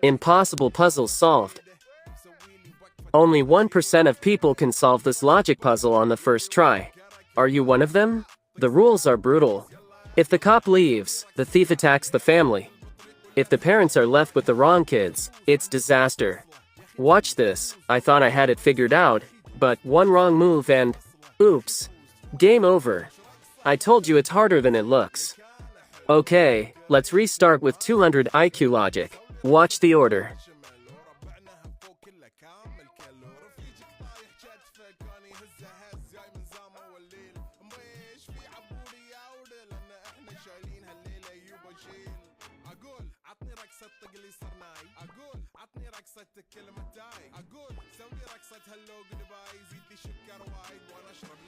Impossible puzzle solved. Only 1% of people can solve this logic puzzle on the first try. Are you one of them? The rules are brutal. If the cop leaves, the thief attacks the family. If the parents are left with the wrong kids, it's disaster. Watch this. I thought I had it figured out, but one wrong move and oops. Game over. I told you it's harder than it looks. Okay, let's restart with 200 IQ logic. Watch the order. عطني رقصة كلمة تاي أقول سوي رقصة هلو جود باي زيد لي شكر وايد وأنا أشرب